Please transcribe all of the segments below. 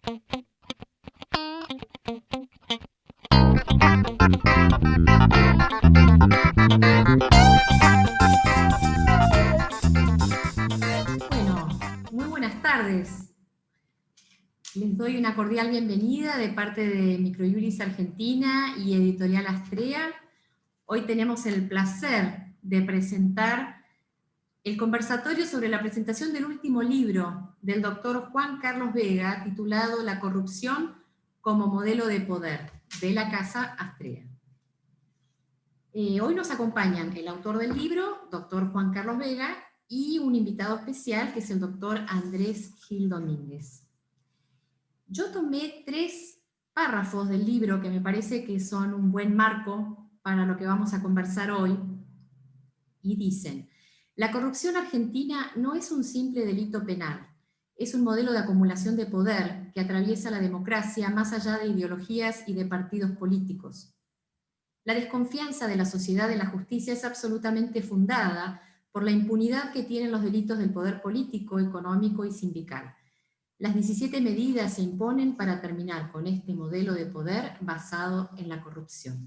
Bueno, muy buenas tardes. Les doy una cordial bienvenida de parte de Microjuris Argentina y Editorial Astrea. Hoy tenemos el placer de presentar el conversatorio sobre la presentación del último libro del doctor Juan Carlos Vega, titulado La corrupción como modelo de poder, de la Casa Astrea. Hoy nos acompañan el autor del libro, doctor Juan Carlos Vega, y un invitado especial, que es el doctor Andrés Gil Domínguez. Yo tomé 3 párrafos del libro que me parece que son un buen marco para lo que vamos a conversar hoy, y dicen: la corrupción argentina no es un simple delito penal, es un modelo de acumulación de poder que atraviesa la democracia más allá de ideologías y de partidos políticos. La desconfianza de la sociedad en la justicia es absolutamente fundada por la impunidad que tienen los delitos del poder político, económico y sindical. Las 17 medidas se imponen para terminar con este modelo de poder basado en la corrupción.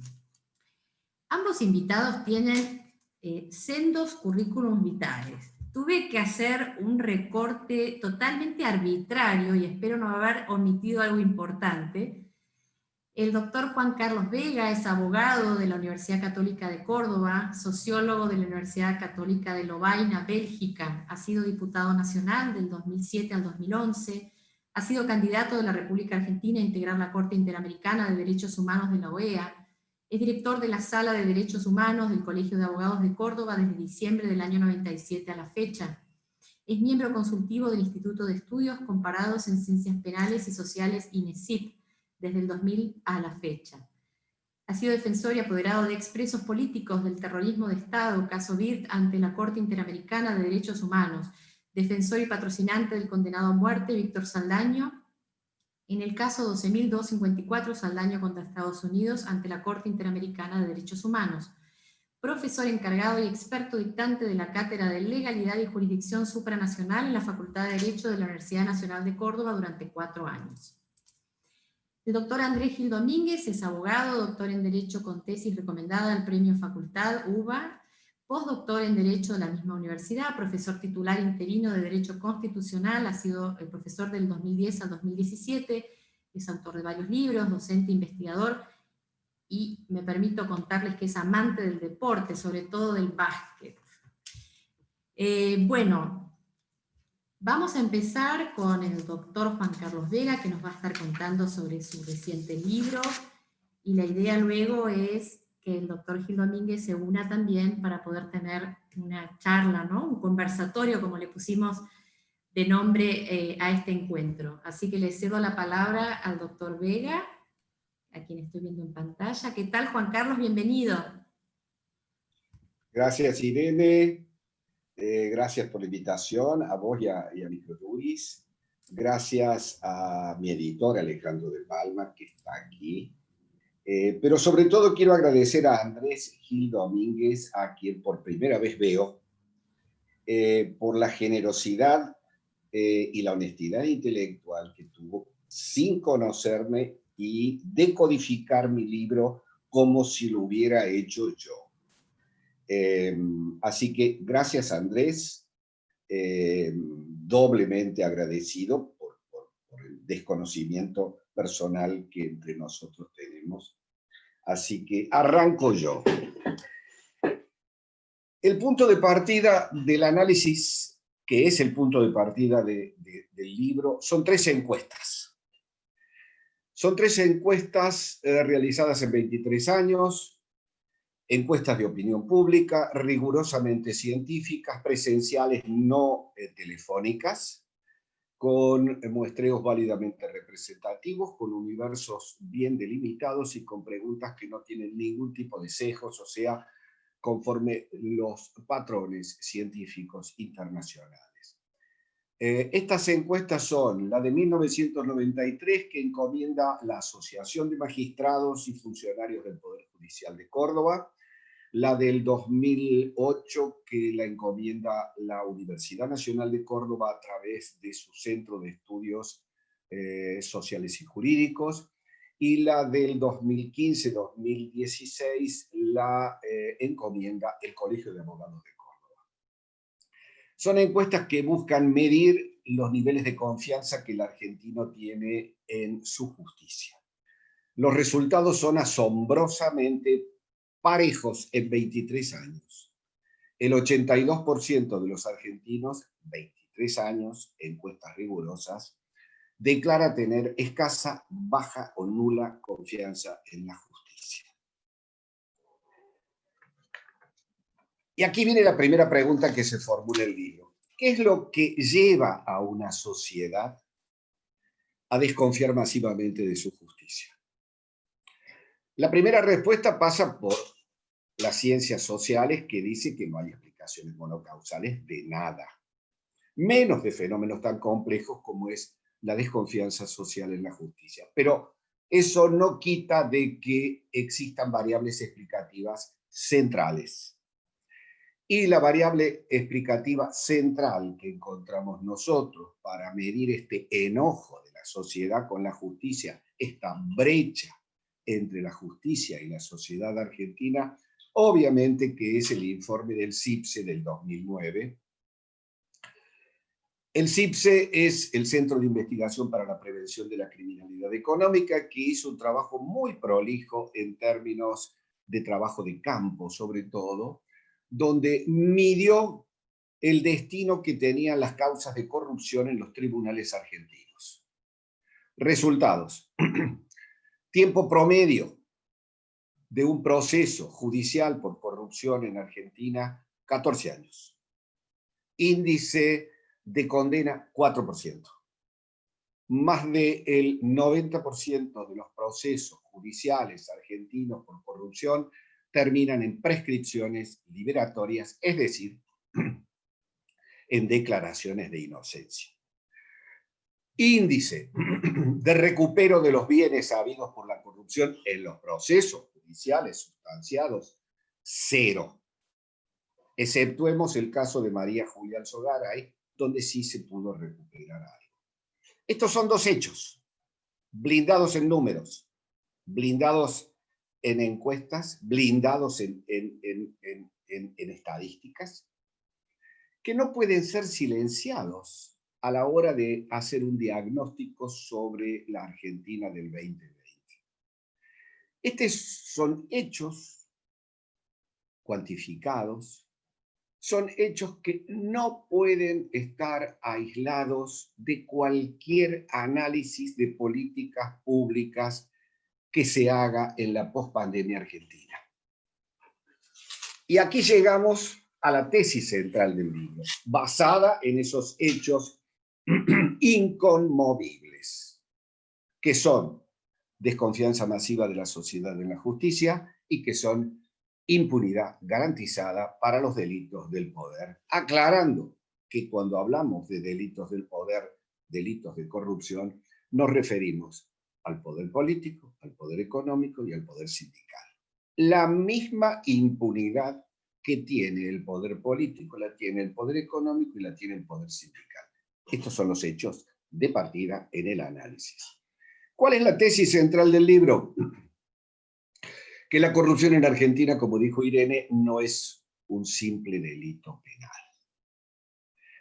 Ambos invitados tienen sendos currículums vitales. Tuve que hacer un recorte totalmente arbitrario y espero no haber omitido algo importante. El doctor Juan Carlos Vega es abogado de la Universidad Católica de Córdoba, sociólogo de la Universidad Católica de Lovaina, Bélgica, ha sido diputado nacional del 2007 al 2011, ha sido candidato de la República Argentina a integrar la Corte Interamericana de Derechos Humanos de la OEA, es director de la Sala de Derechos Humanos del Colegio de Abogados de Córdoba desde diciembre del año 97 a la fecha. Es miembro consultivo del Instituto de Estudios Comparados en Ciencias Penales y Sociales, INESIP, desde el 2000 a la fecha. Ha sido defensor y apoderado de expresos políticos del terrorismo de Estado, caso BIRT, ante la Corte Interamericana de Derechos Humanos, defensor y patrocinante del condenado a muerte Víctor Saldaño, en el caso 12.254 Saldaño contra Estados Unidos ante la Corte Interamericana de Derechos Humanos, profesor encargado y experto dictante de la Cátedra de Legalidad y Jurisdicción Supranacional en la Facultad de Derecho de la Universidad Nacional de Córdoba durante 4 años. El doctor Andrés Gil Domínguez es abogado, doctor en Derecho con tesis recomendada al Premio Facultad UBA, postdoctor en Derecho de la misma universidad, profesor titular interino de Derecho Constitucional, ha sido el profesor del 2010 al 2017, es autor de varios libros, docente, investigador, y me permito contarles que es amante del deporte, sobre todo del básquet. Bueno, vamos a empezar con el doctor Juan Carlos Vega, que nos va a estar contando sobre su reciente libro, y la idea luego es que el doctor Gil Domínguez se una también para poder tener una charla, ¿no? Un conversatorio, como le pusimos de nombre a este encuentro. Así que le cedo la palabra al doctor Vega, a quien estoy viendo en pantalla. ¿Qué tal, Juan Carlos? Bienvenido. Gracias, Irene. Gracias por la invitación, a vos y a Microjuris. Gracias a mi editor, Alejandro de Palma, que está aquí. Pero sobre todo quiero agradecer a Andrés Gil Domínguez, a quien por primera vez veo, por la generosidad y la honestidad intelectual que tuvo sin conocerme y decodificar mi libro como si lo hubiera hecho yo. Así que gracias, Andrés, doblemente agradecido por el desconocimiento personal que entre nosotros tenemos. Así que arranco yo. El punto de partida del análisis, que es el punto de partida del libro, son 3 encuestas. Son 3 encuestas realizadas en 23 años, encuestas de opinión pública, rigurosamente científicas, presenciales, no telefónicas, con muestreos válidamente representativos, con universos bien delimitados y con preguntas que no tienen ningún tipo de sesgos, o sea, conforme los patrones científicos internacionales. Estas encuestas son la de 1993, que encomienda la Asociación de Magistrados y Funcionarios del Poder Judicial de Córdoba, la del 2008, que la encomienda la Universidad Nacional de Córdoba a través de su Centro de Estudios sociales y jurídicos, y la del 2015-2016 la encomienda el Colegio de Abogados de Córdoba. Son encuestas que buscan medir los niveles de confianza que el argentino tiene en su justicia. Los resultados son asombrosamente parejos en 23 años. El 82% de los argentinos, 23 años, encuestas rigurosas, declara tener escasa, baja o nula confianza en la justicia. Y aquí viene la primera pregunta que se formula en el libro. ¿Qué es lo que lleva a una sociedad a desconfiar masivamente de su justicia? La primera respuesta pasa por las ciencias sociales, que dice que no hay explicaciones monocausales de nada, menos de fenómenos tan complejos como es la desconfianza social en la justicia. Pero eso no quita de que existan variables explicativas centrales. Y la variable explicativa central que encontramos nosotros para medir este enojo de la sociedad con la justicia, esta brecha entre la justicia y la sociedad argentina, obviamente que es el informe del CIPSE del 2009. El CIPSE es el Centro de Investigación para la Prevención de la Criminalidad Económica, que hizo un trabajo muy prolijo en términos de trabajo de campo, sobre todo, donde midió el destino que tenían las causas de corrupción en los tribunales argentinos. Resultados. Tiempo promedio de un proceso judicial por corrupción en Argentina, 14 años. Índice de condena, 4%. Más del 90% de los procesos judiciales argentinos por corrupción terminan en prescripciones liberatorias, es decir, en declaraciones de inocencia. Índice de recupero de los bienes habidos por la corrupción en los procesos judiciales sustanciados, 0. Exceptuemos el caso de María Julia Alzogaray, donde sí se pudo recuperar algo. Estos son dos hechos, blindados en números, blindados en encuestas, blindados en estadísticas, que no pueden ser silenciados a la hora de hacer un diagnóstico sobre la Argentina del 2020. Estos son hechos cuantificados, son hechos que no pueden estar aislados de cualquier análisis de políticas públicas que se haga en la pospandemia argentina. Y aquí llegamos a la tesis central del libro, basada en esos hechos inconmovibles, que son desconfianza masiva de la sociedad en la justicia y que son impunidad garantizada para los delitos del poder, aclarando que cuando hablamos de delitos del poder, delitos de corrupción, nos referimos al poder político, al poder económico y al poder sindical. La misma impunidad que tiene el poder político, la tiene el poder económico y la tiene el poder sindical. Estos son los hechos de partida en el análisis. ¿Cuál es la tesis central del libro? Que la corrupción en Argentina, como dijo Irene, no es un simple delito penal.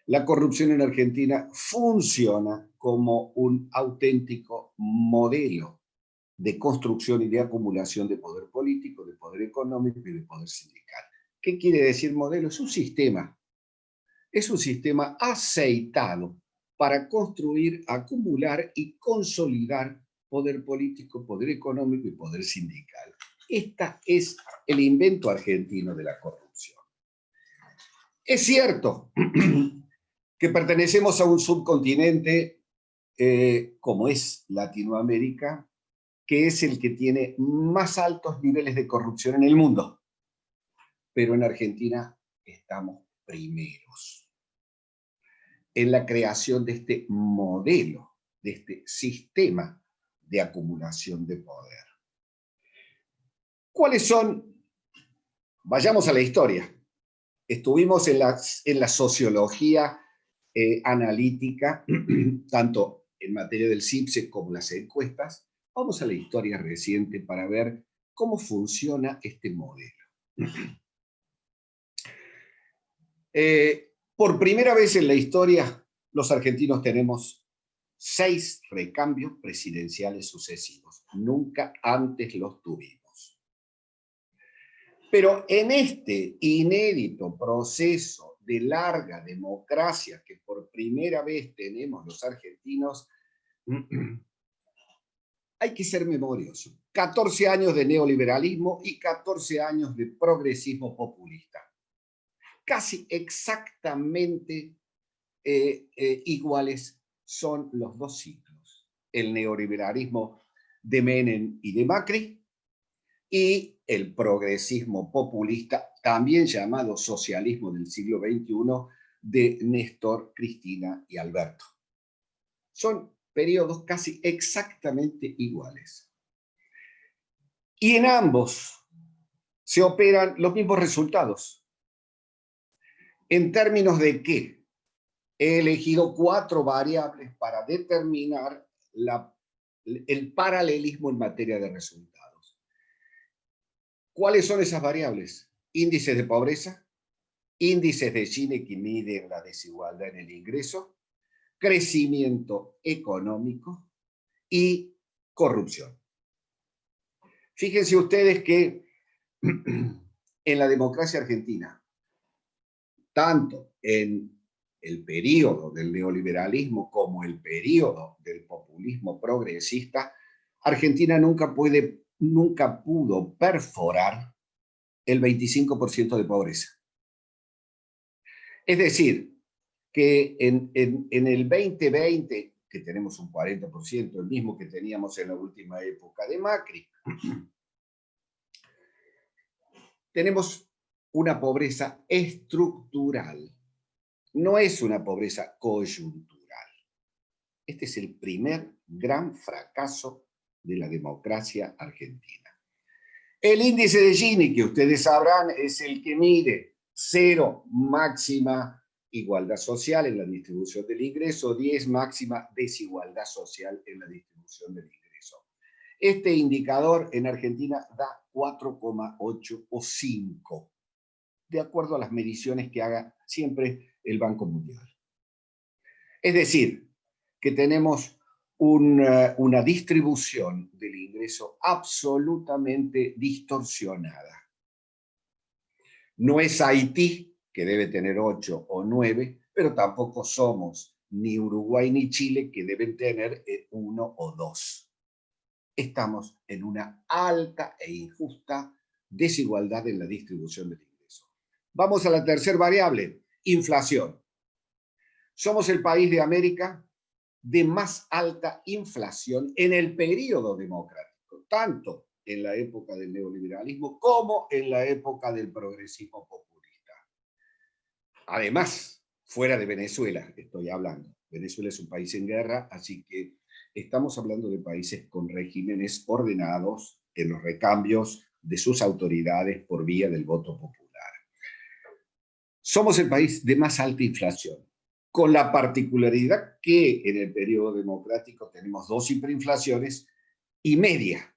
La corrupción en Argentina funciona como un auténtico modelo de construcción y de acumulación de poder político, de poder económico y de poder sindical. ¿Qué quiere decir modelo? Es un sistema aceitado para construir, acumular y consolidar poder político, poder económico y poder sindical. Este es el invento argentino de la corrupción. Es cierto que pertenecemos a un subcontinente como es Latinoamérica, que es el que tiene más altos niveles de corrupción en el mundo. Pero en Argentina estamos primeros en la creación de este modelo, de este sistema de acumulación de poder. ¿Cuáles son? Vayamos a la historia. Estuvimos en la sociología analítica, tanto en materia del CIPSE como las encuestas, vamos a la historia reciente para ver cómo funciona este modelo. Por primera vez en la historia, los argentinos tenemos 6 recambios presidenciales sucesivos. Nunca antes los tuvimos. Pero en este inédito proceso de larga democracia que por primera vez tenemos los argentinos, hay que ser memorioso. 14 años de neoliberalismo y 14 años de progresismo populista. Casi exactamente iguales son los dos ciclos. El neoliberalismo de Menem y de Macri y el progresismo populista, también llamado socialismo del siglo XXI, de Néstor, Cristina y Alberto. Son periodos casi exactamente iguales. Y en ambos se operan los mismos resultados. ¿En términos de qué? He elegido 4 variables para determinar el paralelismo en materia de resultados. ¿Cuáles son esas variables? Índices de pobreza, índices de Gini que miden la desigualdad en el ingreso, crecimiento económico y corrupción. Fíjense ustedes que en la democracia argentina, tanto en el periodo del neoliberalismo como el periodo del populismo progresista, Argentina nunca pudo perforar el 25% de pobreza. Es decir, que en el 2020, que tenemos un 40%, el mismo que teníamos en la última época de Macri, tenemos una pobreza estructural. No es una pobreza coyuntural. Este es el primer gran fracaso de la democracia argentina. El índice de Gini, que ustedes sabrán, es el que mide 0, máxima igualdad social en la distribución del ingreso, 10, máxima desigualdad social en la distribución del ingreso. Este indicador en Argentina da 4,8 o 5, de acuerdo a las mediciones que haga siempre el Banco Mundial. Es decir, que tenemos una distribución del ingreso absolutamente distorsionada. No es Haití, que debe tener 8 o 9, pero tampoco somos ni Uruguay ni Chile, que deben tener 1 o 2. Estamos en una alta e injusta desigualdad en la distribución del ingreso. Vamos a la tercera variable, inflación. Somos el país de América de más alta inflación en el periodo democrático, tanto en la época del neoliberalismo como en la época del progresismo populista. Además, fuera de Venezuela estoy hablando. Venezuela es un país en guerra, así que estamos hablando de países con regímenes ordenados en los recambios de sus autoridades por vía del voto popular. Somos el país de más alta inflación, con la particularidad que en el periodo democrático tenemos 2 hiperinflaciones y media.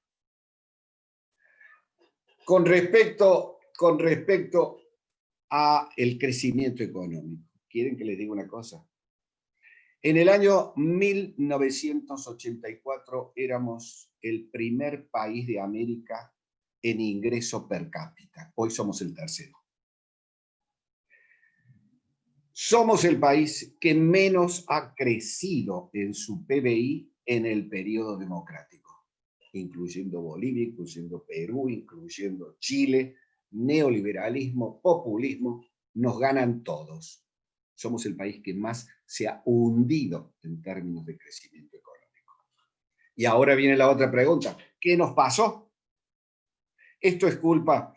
Con respecto a el crecimiento económico, ¿quieren que les diga una cosa? En el año 1984 éramos el primer país de América en ingreso per cápita. Hoy somos el tercero. Somos el país que menos ha crecido en su PBI en el periodo democrático, incluyendo Bolivia, incluyendo Perú, incluyendo Chile. Neoliberalismo, populismo, nos ganan todos. Somos el país que más se ha hundido en términos de crecimiento económico. Y ahora viene la otra pregunta. ¿Qué nos pasó? Esto es culpa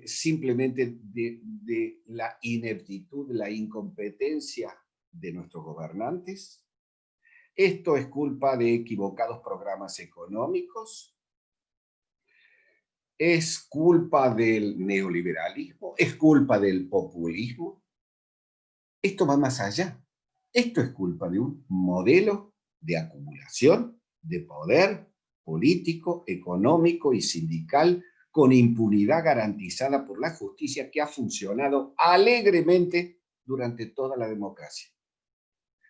simplemente de la ineptitud, la incompetencia de nuestros gobernantes. Esto es culpa de equivocados programas económicos. Es culpa del neoliberalismo. Es culpa del populismo. Esto va más allá. Esto es culpa de un modelo de acumulación de poder político, económico y sindical con impunidad garantizada por la justicia que ha funcionado alegremente durante toda la democracia.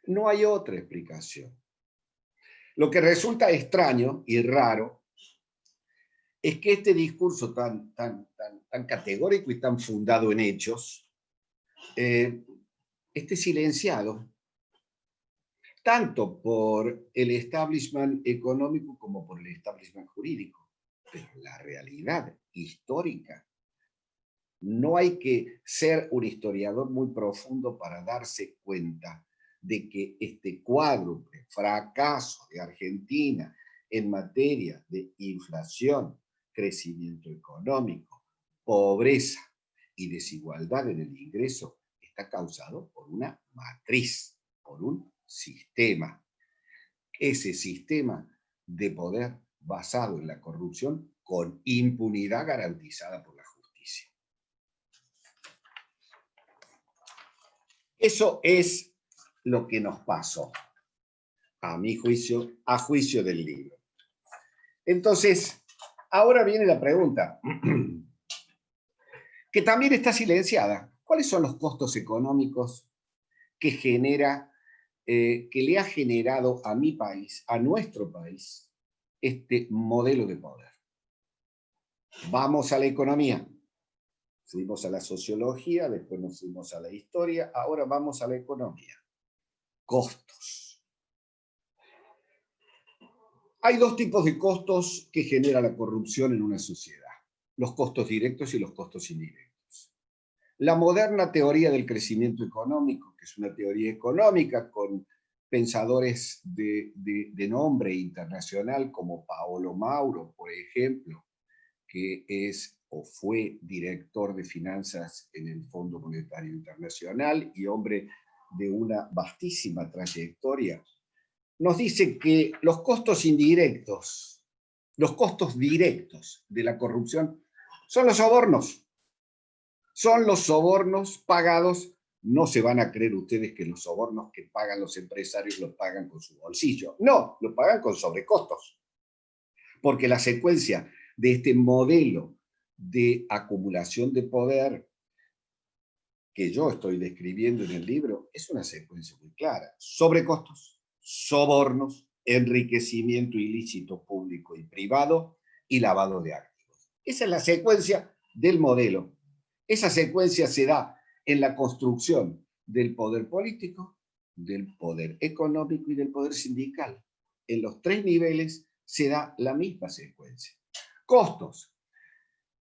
No hay otra explicación. Lo que resulta extraño y raro es que este discurso tan categórico y tan fundado en hechos esté silenciado tanto por el establishment económico como por el establishment jurídico. Pero la realidad histórica, no hay que ser un historiador muy profundo para darse cuenta de que este cuádruple fracaso de Argentina en materia de inflación, crecimiento económico, pobreza y desigualdad en el ingreso está causado por una matriz, por un sistema. Ese sistema de poder basado en la corrupción con impunidad garantizada por la justicia. Eso es lo que nos pasó, a mi juicio, a juicio del libro. Entonces, ahora viene la pregunta, que también está silenciada. ¿Cuáles son los costos económicos que le ha generado a mi país, a nuestro país, este modelo de poder? Vamos a la economía. Fuimos a la sociología, después nos fuimos a la historia, ahora vamos a la economía. Costos. Hay dos tipos de costos que genera la corrupción en una sociedad: los costos directos y los costos indirectos. La moderna teoría del crecimiento económico, que es una teoría económica con pensadores de nombre internacional como Paolo Mauro, por ejemplo, que es o fue director de finanzas en el Fondo Monetario Internacional y hombre de una vastísima trayectoria, nos dice que los costos indirectos, los costos directos de la corrupción son los sobornos. Son los sobornos pagados. No se van a creer ustedes que los sobornos que pagan los empresarios los pagan con su bolsillo. No, los pagan con sobrecostos. Porque la secuencia de este modelo de acumulación de poder que yo estoy describiendo en el libro es una secuencia muy clara: sobrecostos, sobornos, enriquecimiento ilícito público y privado y lavado de activos. Esa es la secuencia del modelo. Esa secuencia se da en la construcción del poder político, del poder económico y del poder sindical. En los tres niveles se da la misma secuencia. Costos.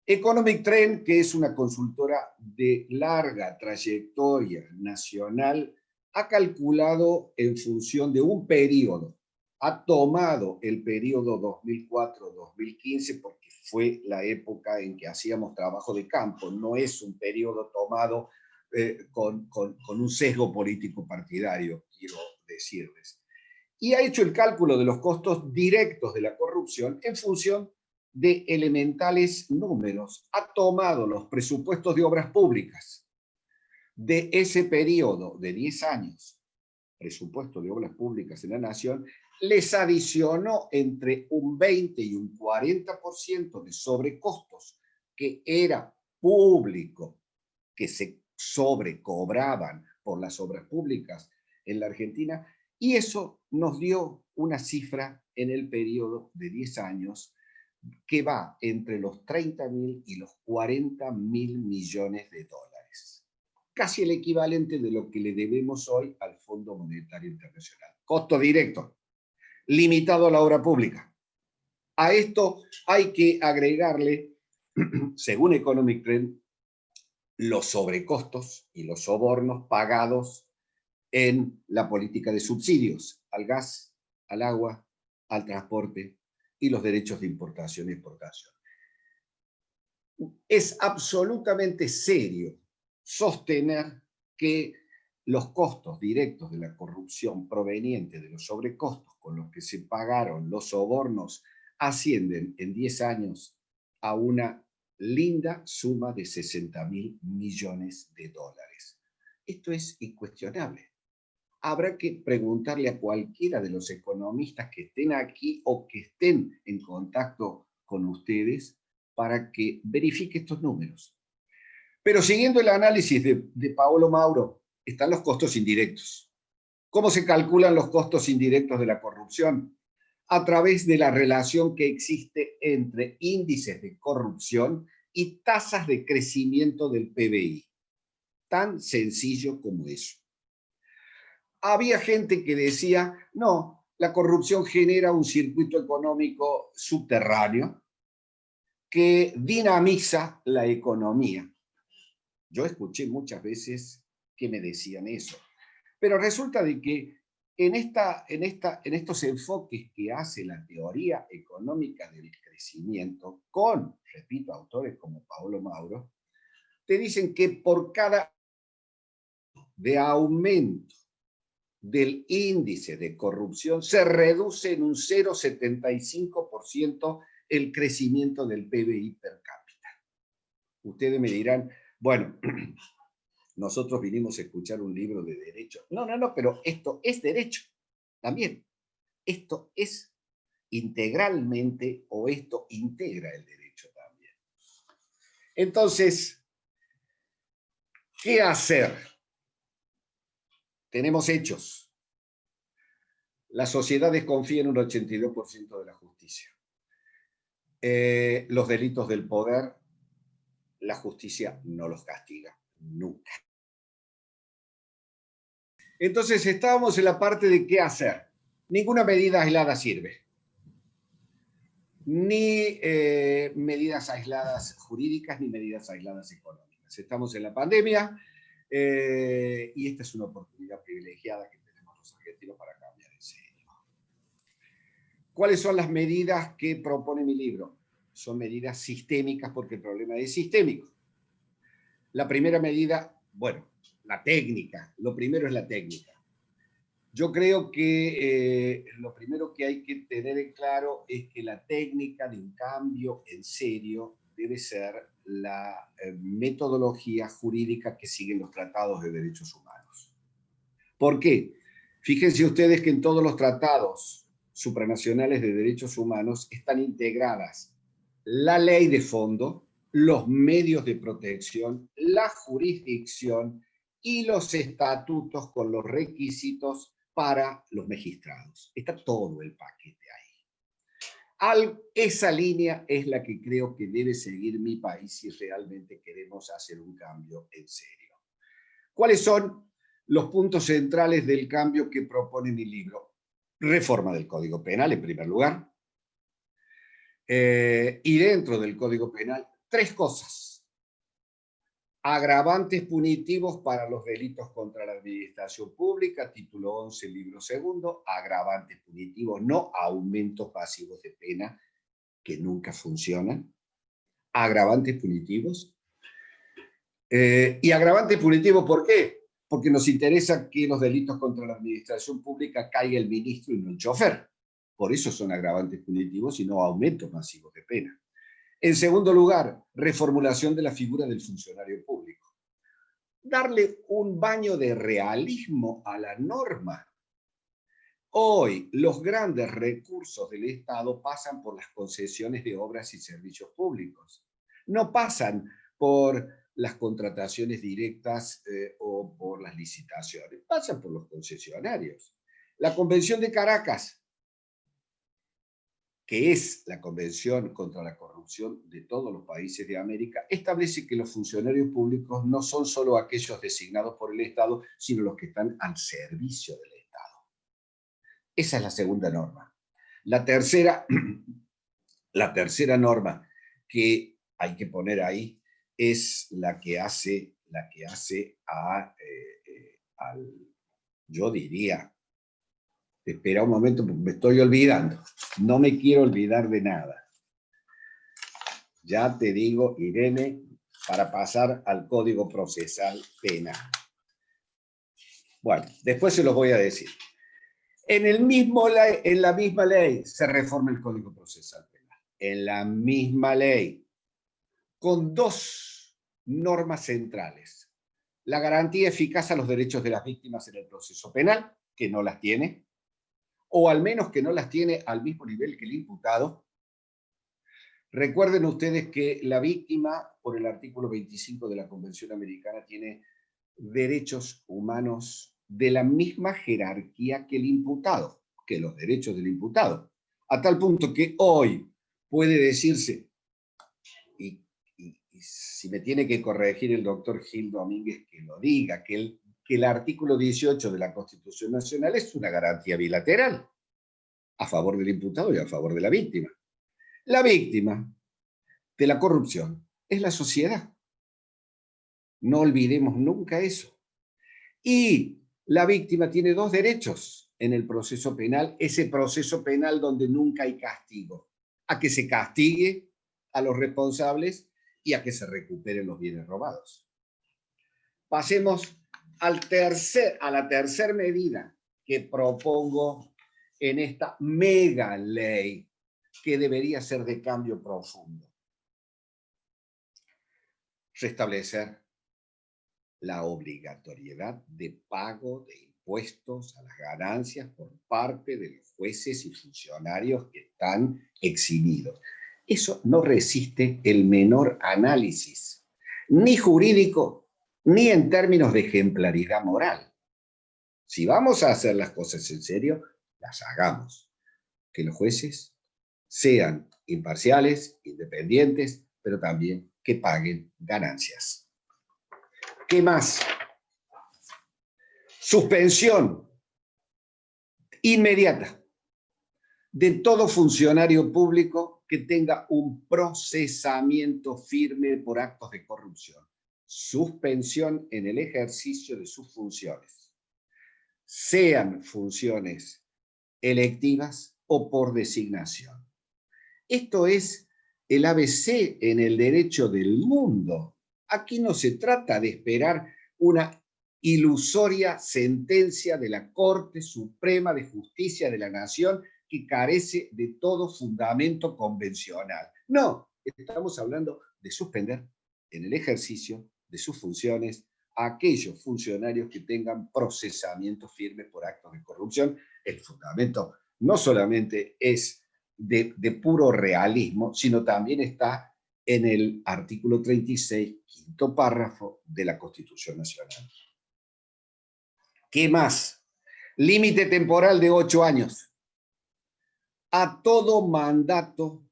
Economic Trend, que es una consultora de larga trayectoria nacional, ha calculado en función de un periodo. Ha tomado el periodo 2004-2015 porque fue la época en que hacíamos trabajo de campo. No es un periodo tomado con un sesgo político partidario, quiero decirles. Y ha hecho el cálculo de los costos directos de la corrupción en función de elementales números. Ha tomado los presupuestos de obras públicas de ese periodo de 10 años, presupuesto de obras públicas en la nación, les adicionó entre un 20 y un 40% de sobrecostos que era público, que se sobrecobraban por las obras públicas en la Argentina, y eso nos dio una cifra en el periodo de 10 años que va entre los 30.000 y los 40.000 millones de dólares. Casi el equivalente de lo que le debemos hoy al Fondo Monetario Internacional. Costo directo, limitado a la obra pública. A esto hay que agregarle, según Economic Trend, los sobrecostos y los sobornos pagados en la política de subsidios al gas, al agua, al transporte y los derechos de importación y exportación. Es absolutamente serio sostener que los costos directos de la corrupción provenientes de los sobrecostos con los que se pagaron los sobornos ascienden en 10 años a una linda suma de 60.000 millones de dólares. Esto es incuestionable. habrá que preguntarle a cualquiera de los economistas que estén aquí o que estén en contacto con ustedes para que verifique estos números. Pero siguiendo el análisis de Paolo Mauro, están los costos indirectos. ¿Cómo se calculan los costos indirectos de la corrupción? A través de la relación que existe entre índices de corrupción y tasas de crecimiento del PBI. Tan sencillo como eso. Había gente que decía, no, la corrupción genera un circuito económico subterráneo que dinamiza la economía. Yo escuché muchas veces que me decían eso. Pero resulta de que en estos enfoques que hace la teoría económica del crecimiento, con, repito, autores como Paolo Mauro, te dicen que por cada de aumento del índice de corrupción se reduce en un 0,75% el crecimiento del PBI per cápita. Ustedes me dirán, bueno, nosotros vinimos a escuchar un libro de derecho. No, pero esto es derecho también. Esto es integralmente, o esto integra el derecho también. Entonces, ¿qué hacer? Tenemos hechos. La sociedad desconfía en un 82% de la justicia. Los delitos del poder, la justicia no los castiga nunca. Entonces estábamos en la parte de qué hacer. Ninguna medida aislada sirve. Ni medidas aisladas jurídicas, ni medidas aisladas económicas. Estamos en la pandemia y esta es una oportunidad privilegiada que tenemos los argentinos para cambiar en serio. ¿Cuáles son las medidas que propone mi libro? Son medidas sistémicas porque el problema es sistémico. La primera medida, bueno, la técnica. Lo primero es la técnica. Yo creo que lo primero que hay que tener en claro es que la técnica de un cambio en serio debe ser la metodología jurídica que siguen los tratados de derechos humanos. ¿Por qué? Fíjense ustedes que en todos los tratados supranacionales de derechos humanos están integradas la ley de fondo, los medios de protección, la jurisdicción y los estatutos con los requisitos para los magistrados. Está todo el paquete ahí. Esa línea es la que creo que debe seguir mi país si realmente queremos hacer un cambio en serio. ¿Cuáles son los puntos centrales del cambio que propone mi libro? Reforma del Código Penal, en primer lugar. Y dentro del Código Penal, 3 cosas. Agravantes punitivos para los delitos contra la administración pública, título 11, libro 2, agravantes punitivos, no aumentos pasivos de pena que nunca funcionan. Agravantes punitivos. Y agravantes punitivos, ¿por qué? Porque nos interesa que los delitos contra la administración pública caiga el ministro y no el chofer. Por eso son agravantes punitivos y no aumentos masivos de pena. En segundo lugar, reformulación de la figura del funcionario público. Darle un baño de realismo a la norma. Hoy, los grandes recursos del Estado pasan por las concesiones de obras y servicios públicos. No pasan por las contrataciones directas o por las licitaciones. Pasan por los concesionarios. La Convención de Caracas, que es la Convención contra la Corrupción de todos los países de América, establece que los funcionarios públicos no son solo aquellos designados por el Estado, sino los que están al servicio del Estado. Esa es la segunda norma. La tercera norma que hay que poner ahí es la que hace yo diría, espera un momento, porque me estoy olvidando. No me quiero olvidar de nada. Ya te digo, Irene, para pasar al Código Procesal Penal. Bueno, después se los voy a decir. En la misma ley se reforma el Código Procesal Penal. En la misma ley, con 2 normas centrales. la garantía eficaz a los derechos de las víctimas en el proceso penal, que no las tiene, o al menos que no las tiene al mismo nivel que el imputado. Recuerden ustedes que la víctima, por el artículo 25 de la Convención Americana, tiene derechos humanos de la misma jerarquía que el imputado, que los derechos del imputado, a tal punto que hoy puede decirse, y si me tiene que corregir el doctor Gil Domínguez, que lo diga, que el artículo 18 de la Constitución Nacional es una garantía bilateral a favor del imputado y a favor de la víctima. La víctima de la corrupción es la sociedad. No olvidemos nunca eso. Y la víctima tiene dos derechos en el proceso penal, ese proceso penal donde nunca hay castigo, a que se castigue a los responsables y a que se recuperen los bienes robados. Pasemos a la tercera medida que propongo en esta mega ley que debería ser de cambio profundo. Restablecer la obligatoriedad de pago de impuestos a las ganancias por parte de los jueces y funcionarios que están exhibidos. Eso no resiste el menor análisis, ni jurídico, ni en términos de ejemplaridad moral. Si vamos a hacer las cosas en serio, las hagamos. Que los jueces sean imparciales, independientes, pero también que paguen ganancias. ¿Qué más? Suspensión inmediata de todo funcionario público que tenga un procesamiento firme por actos de corrupción. Suspensión en el ejercicio de sus funciones, sean funciones electivas o por designación. Esto es el ABC en el derecho del mundo. Aquí no se trata de esperar una ilusoria sentencia de la Corte Suprema de Justicia de la Nación que carece de todo fundamento convencional. No, estamos hablando de suspender en el ejercicio de sus funciones a aquellos funcionarios que tengan procesamiento firme por actos de corrupción. El fundamento no solamente es de puro realismo, sino también está en el artículo 36, quinto párrafo de la Constitución Nacional. ¿Qué más? Límite temporal de 8 años a todo mandato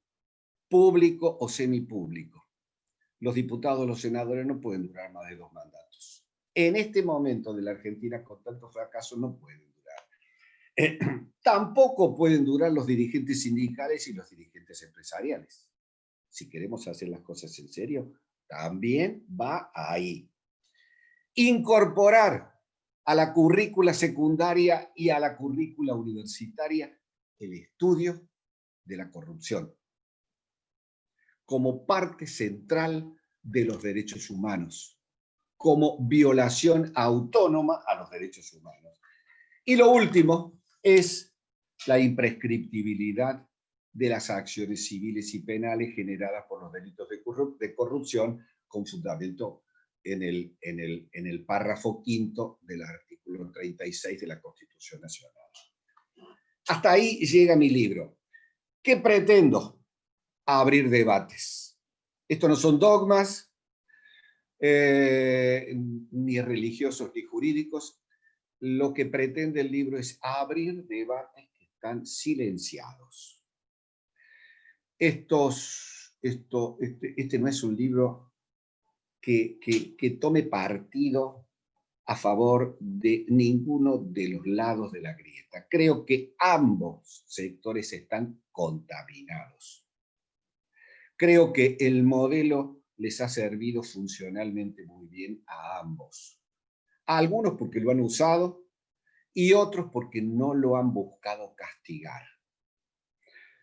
público o semipúblico. Los diputados, los senadores no pueden durar más de 2 mandatos. En este momento de la Argentina, con tantos fracasos, no pueden durar. Tampoco pueden durar los dirigentes sindicales y los dirigentes empresariales. Si queremos hacer las cosas en serio, también va ahí. Incorporar a la currícula secundaria y a la currícula universitaria el estudio de la corrupción como parte central de los derechos humanos, como violación autónoma a los derechos humanos. Y lo último es la imprescriptibilidad de las acciones civiles y penales generadas por los delitos de corrupción con fundamento en el párrafo quinto del artículo 36 de la Constitución Nacional. Hasta ahí llega mi libro. ¿Qué pretendo? Abrir debates. Estos no son dogmas, ni religiosos ni jurídicos. Lo que pretende el libro es abrir debates que están silenciados. Este no es un libro que tome partido a favor de ninguno de los lados de la grieta. Creo que ambos sectores están contaminados. Creo que el modelo les ha servido funcionalmente muy bien a ambos. A algunos porque lo han usado y otros porque no lo han buscado castigar.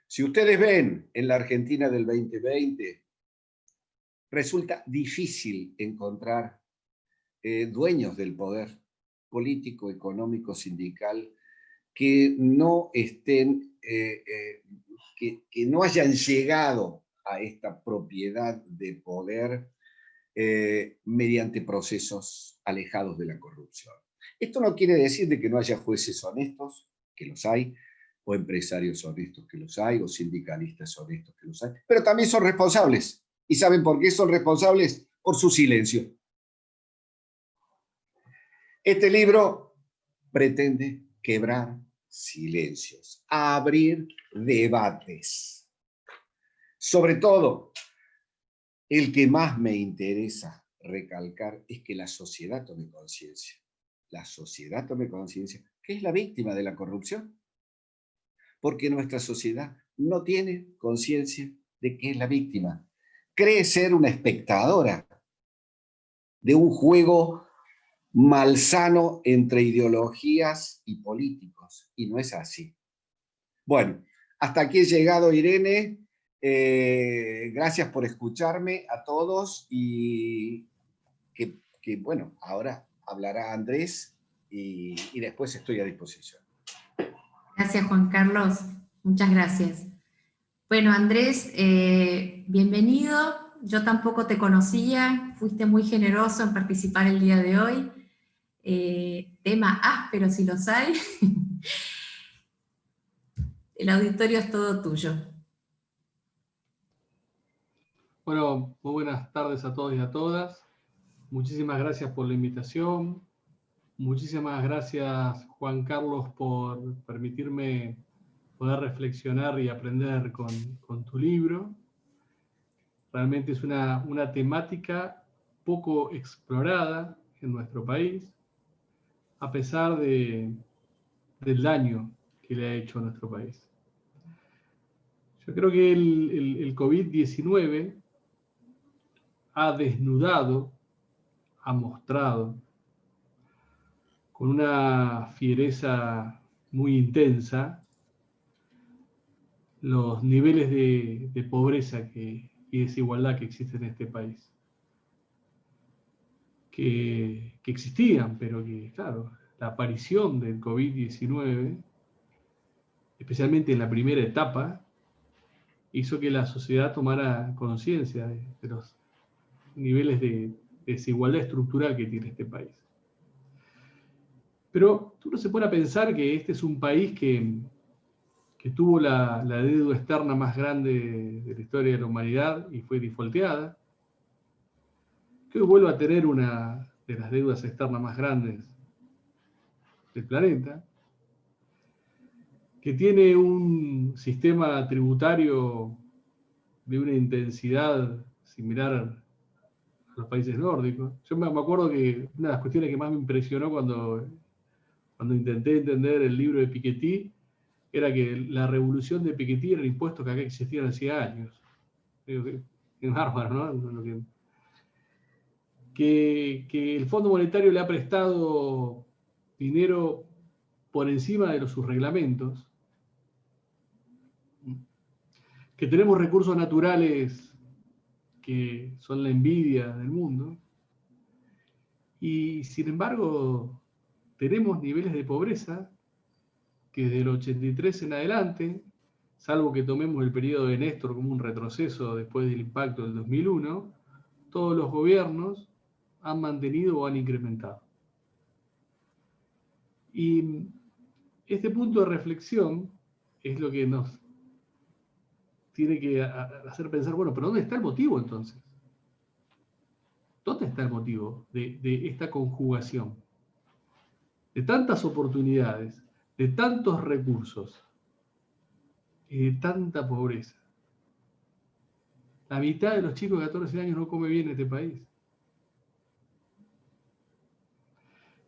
Si ustedes ven en la Argentina del 2020, resulta difícil encontrar dueños del poder político, económico, sindical, que no estén, que no hayan llegado a esta propiedad de poder mediante procesos alejados de la corrupción. Esto no quiere decir de que no haya jueces honestos, que los hay, o empresarios honestos, que los hay, o sindicalistas honestos, que los hay, pero también son responsables. ¿Y saben por qué son responsables? Por su silencio. Este libro pretende quebrar silencios, abrir debates. Sobre todo, el que más me interesa recalcar es que la sociedad tome conciencia. La sociedad tome conciencia que es la víctima de la corrupción. Porque nuestra sociedad no tiene conciencia de que es la víctima. Cree ser una espectadora de un juego malsano entre ideologías y políticos. Y no es así. Bueno, hasta aquí he llegado, Irene. Gracias por escucharme a todos y bueno, ahora hablará Andrés y después estoy a disposición. Gracias, Juan Carlos. Muchas gracias. Bueno, Andrés, bienvenido. Yo tampoco te conocía, fuiste muy generoso en participar el día de hoy. Tema áspero si los hay. El auditorio es todo tuyo. Bueno, muy buenas tardes a todos y a todas. Muchísimas gracias por la invitación. Muchísimas gracias, Juan Carlos, por permitirme poder reflexionar y aprender con tu libro. Realmente es una temática poco explorada en nuestro país, a pesar del daño que le ha hecho a nuestro país. Yo creo que el COVID-19 ha desnudado, ha mostrado con una fiereza muy intensa los niveles de pobreza y desigualdad que existen en este país. Que existían, pero que, claro, la aparición del COVID-19, especialmente en la primera etapa, hizo que la sociedad tomara conciencia de los niveles de desigualdad estructural que tiene este país. Pero uno se pone a pensar que este es un país que tuvo la deuda externa más grande de la historia de la humanidad y fue defaulteada, que hoy vuelve a tener una de las deudas externas más grandes del planeta, que tiene un sistema tributario de una intensidad similar a los países nórdicos. Yo me acuerdo que una de las cuestiones que más me impresionó cuando intenté entender el libro de Piketty era que la revolución de Piketty eran impuestos que acá existían hace años. Es bárbaro, ¿no? Que el Fondo Monetario le ha prestado dinero por encima de sus reglamentos, que tenemos recursos naturales que son la envidia del mundo, y sin embargo tenemos niveles de pobreza que desde el 83 en adelante, salvo que tomemos el periodo de Néstor como un retroceso después del impacto del 2001, todos los gobiernos han mantenido o han incrementado. Y este punto de reflexión es lo que nos tiene que hacer pensar, bueno, pero ¿dónde está el motivo entonces? ¿Dónde está el motivo de esta conjugación? De tantas oportunidades, de tantos recursos y de tanta pobreza. La mitad de los chicos de 14 años no come bien en este país.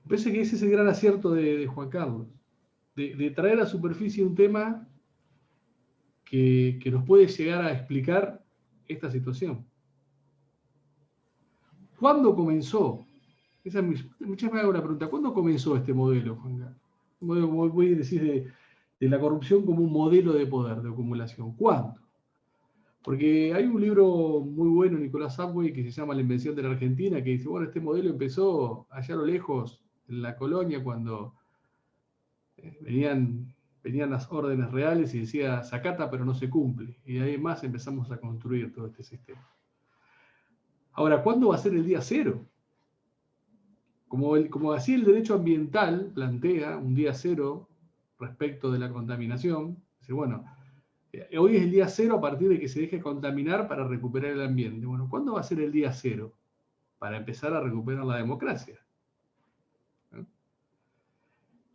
Me parece que ese es el gran acierto de Juan Carlos, de traer a la superficie un tema que nos puede llegar a explicar esta situación. ¿Cuándo comenzó? Muchas me hago la pregunta, ¿cuándo comenzó este modelo, Juan Carlos? Voy a decir de la corrupción como un modelo de poder, de acumulación. ¿Cuándo? Porque hay un libro muy bueno, Nicolás Subway, que se llama La invención de la Argentina, que dice, bueno, este modelo empezó allá a lo lejos, en la colonia, cuando venían las órdenes reales y decía, sacata pero no se cumple. Y de ahí más empezamos a construir todo este sistema. Ahora, ¿cuándo va a ser el día cero? Como así el derecho ambiental plantea un día cero respecto de la contaminación, dice, bueno, hoy es el día cero a partir de que se deje contaminar para recuperar el ambiente. Bueno, ¿cuándo va a ser el día cero para empezar a recuperar la democracia? ¿No?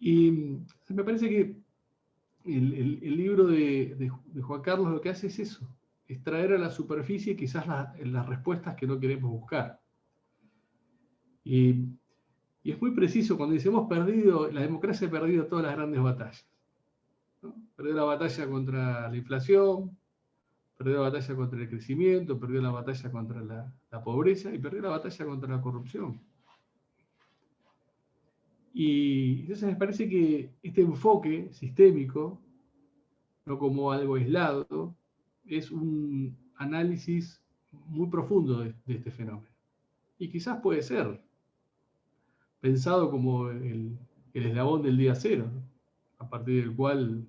Y me parece que el libro de Juan Carlos lo que hace es eso, es traer a la superficie quizás las respuestas que no queremos buscar. Y es muy preciso cuando dice, la democracia ha perdido todas las grandes batallas, ¿no? Perdió la batalla contra la inflación, perdió la batalla contra el crecimiento, perdió la batalla contra la pobreza y perdió la batalla contra la corrupción. Y entonces me parece que este enfoque sistémico, no como algo aislado, es un análisis muy profundo de este fenómeno. Y quizás puede ser pensado como el eslabón del día cero, ¿no? A partir del cual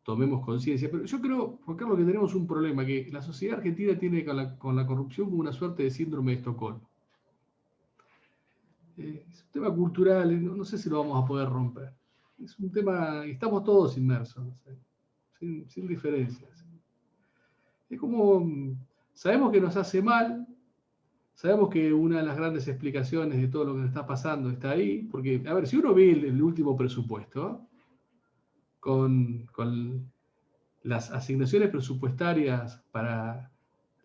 tomemos conciencia. Pero yo creo, Juan Carlos, que tenemos un problema, que la sociedad argentina tiene con la corrupción como una suerte de síndrome de Estocolmo. Es un tema cultural, no sé si lo vamos a poder romper. Es un tema, y estamos todos inmersos, no sé, sin diferencias. Es como, sabemos que nos hace mal, sabemos que una de las grandes explicaciones de todo lo que nos está pasando está ahí, porque, a ver, si uno ve el último presupuesto, con las asignaciones presupuestarias para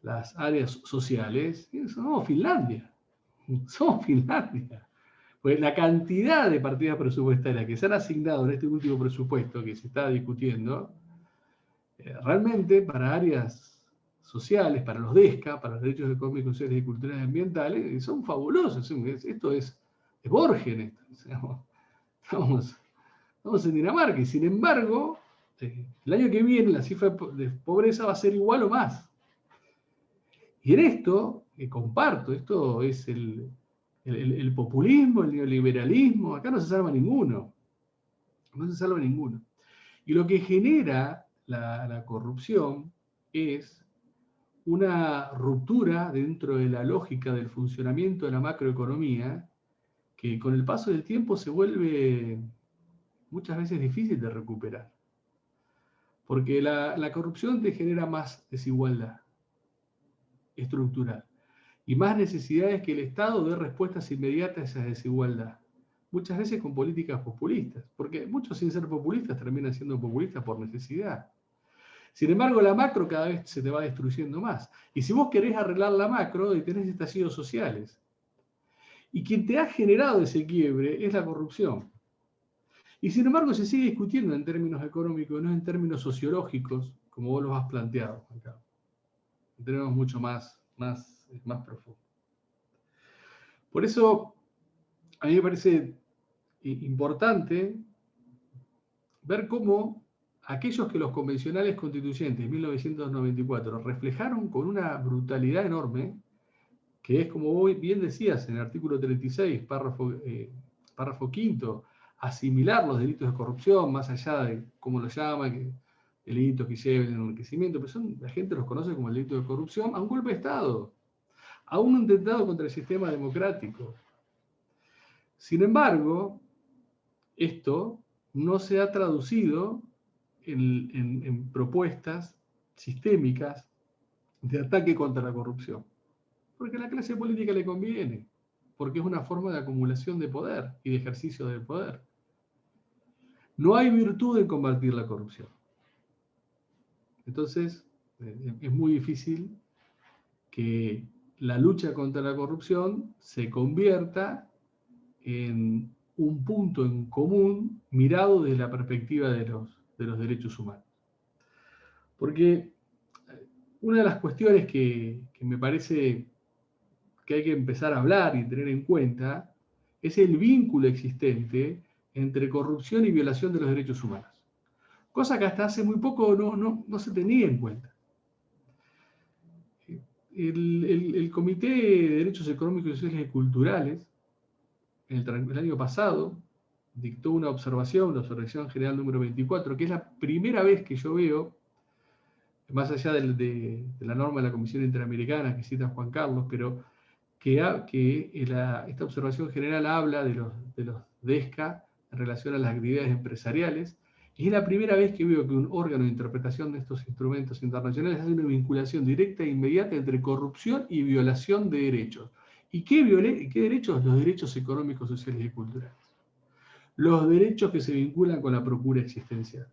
las áreas sociales, somos Finlandia. Somos Finlandia. Pues la cantidad de partidas presupuestarias que se han asignado en este último presupuesto que se está discutiendo, realmente para áreas sociales, para los DESCA, para los derechos económicos, sociales y culturales y ambientales, son fabulosos. Esto es Borgen. Estamos en Dinamarca y sin embargo, el año que viene la cifra de pobreza va a ser igual o más. Y en esto, que comparto, esto es el populismo, el neoliberalismo, acá no se salva ninguno. No se salva ninguno. Y lo que genera la corrupción es una ruptura dentro de la lógica del funcionamiento de la macroeconomía que con el paso del tiempo se vuelve muchas veces difícil de recuperar. Porque la corrupción te genera más desigualdad estructural y más necesidades que el Estado dé respuestas inmediatas a esa desigualdad. Muchas veces con políticas populistas, porque muchos sin ser populistas terminan siendo populistas por necesidad. Sin embargo, la macro cada vez se te va destruyendo más. Y si vos querés arreglar la macro, tenés estallidos sociales. Y quien te ha generado ese quiebre es la corrupción. Y sin embargo se sigue discutiendo en términos económicos, no en términos sociológicos, como vos los has planteado, Juan Carlos. Tenemos mucho más profundo. Por eso, a mí me parece importante ver cómo aquellos que los convencionales constituyentes de 1994 reflejaron con una brutalidad enorme, que es como vos bien decías en el artículo 36, párrafo quinto, asimilar los delitos de corrupción, más allá de cómo lo llaman, delitos que lleven al enriquecimiento, pero la gente los conoce como el delito de corrupción, a un golpe de Estado, a un atentado contra el sistema democrático. Sin embargo, esto no se ha traducido en propuestas sistémicas de ataque contra la corrupción. Porque a la clase política le conviene, porque es una forma de acumulación de poder y de ejercicio del poder. No hay virtud en combatir la corrupción. Entonces, es muy difícil que la lucha contra la corrupción se convierta en un punto en común mirado desde la perspectiva de los derechos humanos. Porque una de las cuestiones que me parece que hay que empezar a hablar y tener en cuenta es el vínculo existente entre corrupción y violación de los derechos humanos. Cosa que hasta hace muy poco no se tenía en cuenta. El Comité de Derechos Económicos, Sociales y Culturales, el año pasado, dictó una observación, la observación general número 24, que es la primera vez que yo veo, más allá de la norma de la Comisión Interamericana que cita Juan Carlos, pero esta observación general habla de los DESCA en relación a las actividades empresariales, y es la primera vez que veo que un órgano de interpretación de estos instrumentos internacionales hace una vinculación directa e inmediata entre corrupción y violación de derechos. ¿Y qué derechos? Los derechos económicos, sociales y culturales. Los derechos que se vinculan con la procura existencial.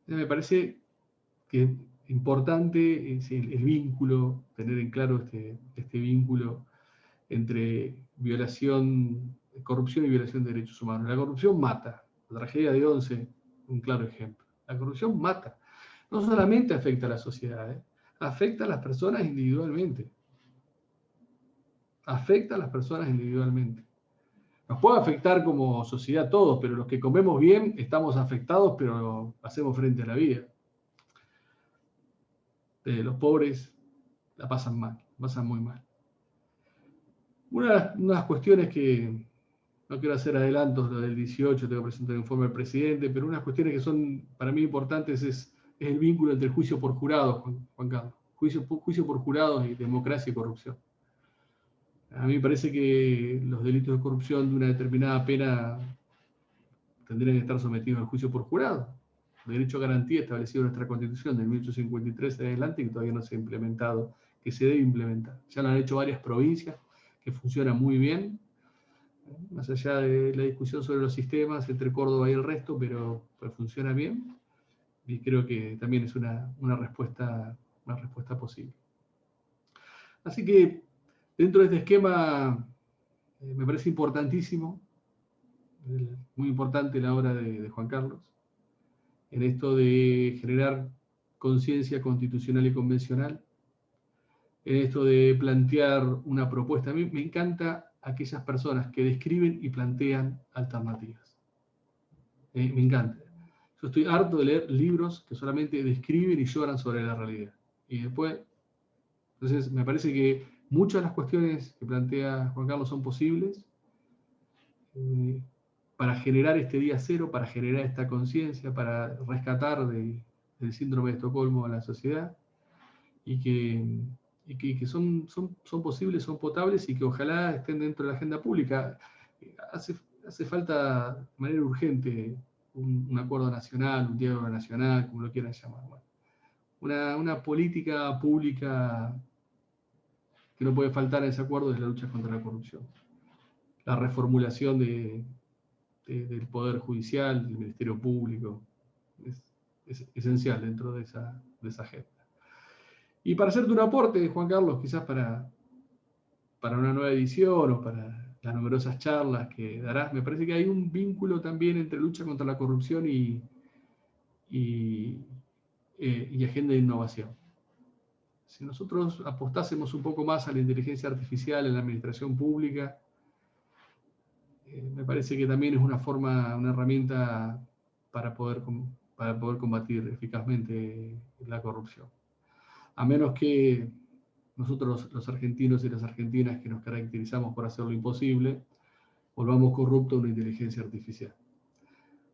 Me parece que es importante el vínculo, tener en claro este vínculo entre corrupción y violación de derechos humanos. La corrupción mata. La tragedia de Once, un claro ejemplo. La corrupción mata. No solamente afecta a la sociedad, afecta a las personas individualmente. Afecta a las personas individualmente. Nos puede afectar como sociedad a todos, pero los que comemos bien estamos afectados, pero hacemos frente a la vida. Los pobres la pasan mal, pasan muy mal. Una de las cuestiones que, no quiero hacer adelantos, lo del 18, tengo que presentar el informe del presidente, pero unas cuestiones que son para mí importantes es el vínculo entre el juicio por jurados, Juan Carlos. Juicio por jurados y democracia y corrupción. A mí me parece que los delitos de corrupción de una determinada pena tendrían que estar sometidos al juicio por jurado. Derecho a garantía establecido en nuestra Constitución del 1853 en adelante, que todavía no se ha implementado, que se debe implementar. Ya lo han hecho varias provincias, que funcionan muy bien, más allá de la discusión sobre los sistemas entre Córdoba y el resto, pero funciona bien, y creo que también es una respuesta posible. Así que, dentro de este esquema, me parece importantísimo, muy importante la obra de Juan Carlos, en esto de generar conciencia constitucional y convencional, en esto de plantear una propuesta. A mí me encanta aquellas personas que describen y plantean alternativas. Me encanta. Yo estoy harto de leer libros que solamente describen y lloran sobre la realidad. Y después, entonces me parece que muchas de las cuestiones que plantea Juan Carlos son posibles para generar este día cero, para generar esta conciencia, para rescatar del síndrome de Estocolmo a la sociedad, y que son posibles, son potables, y que ojalá estén dentro de la agenda pública. Hace falta de manera urgente un acuerdo nacional, un diálogo nacional, como lo quieran llamar. Bueno, una política pública que no puede faltar en ese acuerdo es la lucha contra la corrupción. La reformulación del Poder Judicial, del Ministerio Público, es esencial dentro de esa agenda. Y para hacerte un aporte, Juan Carlos, quizás para una nueva edición o para las numerosas charlas que darás, me parece que hay un vínculo también entre lucha contra la corrupción y agenda de innovación. Si nosotros apostásemos un poco más a la inteligencia artificial en la administración pública, me parece que también es una herramienta para poder combatir eficazmente la corrupción. A menos que nosotros, los argentinos y las argentinas, que nos caracterizamos por hacer lo imposible, volvamos corruptos una inteligencia artificial.